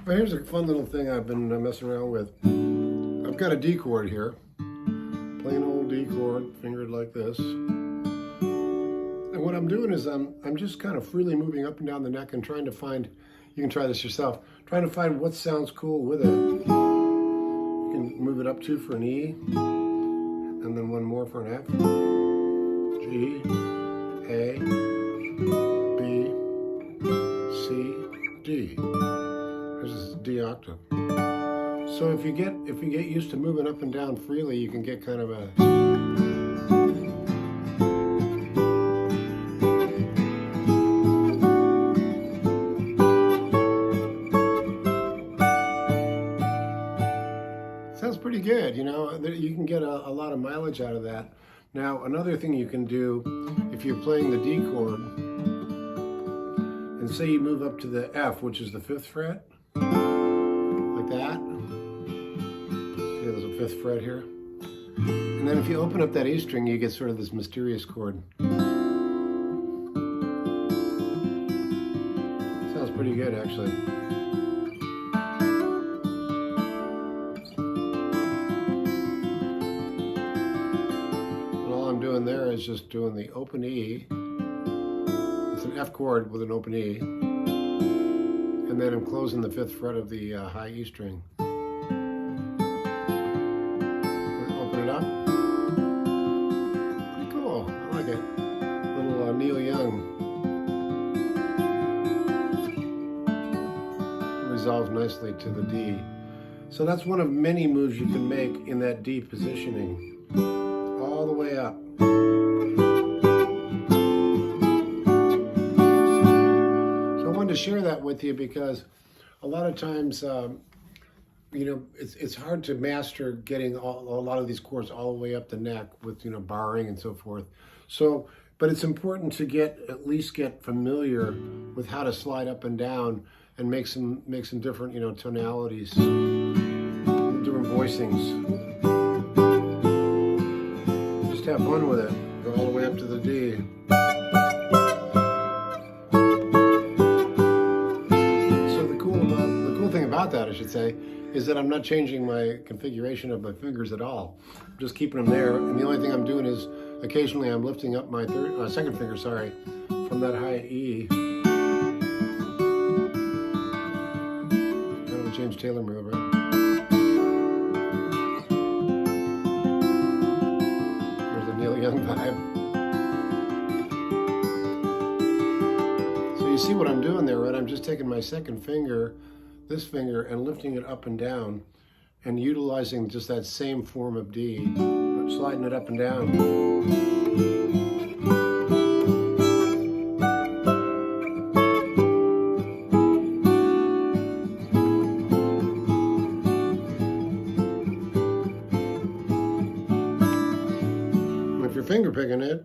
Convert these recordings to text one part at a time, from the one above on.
Well, here's a fun little thing I've been messing around with. I've got a D chord here, plain old D chord, fingered like this. And what I'm doing is I'm just kind of freely moving up and down the neck and trying to find, you can try this yourself, trying to find what sounds cool with it. You can move it up two for an E, and then one more for an F. G, A, B, C, D. This is D octave. So if you get used to moving up and down freely, you can get kind of a sounds pretty good, you know. You can get a lot of mileage out of that. Now, another thing you can do if you're playing the D chord, and say you move up to the F, which is the 5th fret, like that. See, there's a 5th fret here. And then if you open up that A string, you get sort of this mysterious chord. Sounds pretty good, actually. And all I'm doing there is just doing the open E. It's an F chord with an open E. And then I'm closing the 5th fret of the high E string. Open it up. Pretty cool. I like it. Little Neil Young. Resolves nicely to the D. So that's one of many moves you can make in that D positioning. All the way up. To share that with you because a lot of times you know, it's hard to master getting a lot of these chords all the way up the neck with, you know, barring and so forth. So but it's important to at least get familiar with how to slide up and down and make some different, you know, tonalities, different voicings. Just have fun with it. Go all the way up to the D. About that, I should say, is that I'm not changing my configuration of my fingers at all. I'm just keeping them there, and the only thing I'm doing is occasionally I'm lifting up my second finger, sorry, from that high E. Kind of a James Taylor move, right? There's a Neil Young vibe. So you see what I'm doing there, right? I'm just taking my second finger, this finger, and lifting it up and down and utilizing just that same form of D, but sliding it up and down. If you're finger picking it,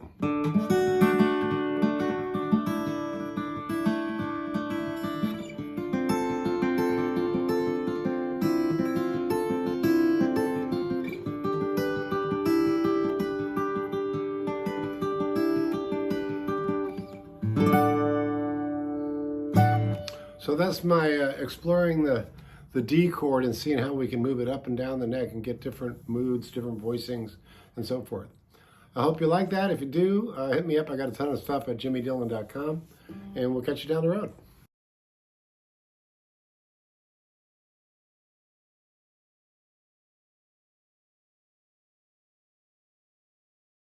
so that's my exploring the D chord and seeing how we can move it up and down the neck and get different moods, different voicings, and so forth. I hope you like that. If you do, hit me up. I got a ton of stuff at jimmydillon.com, and we'll catch you down the road.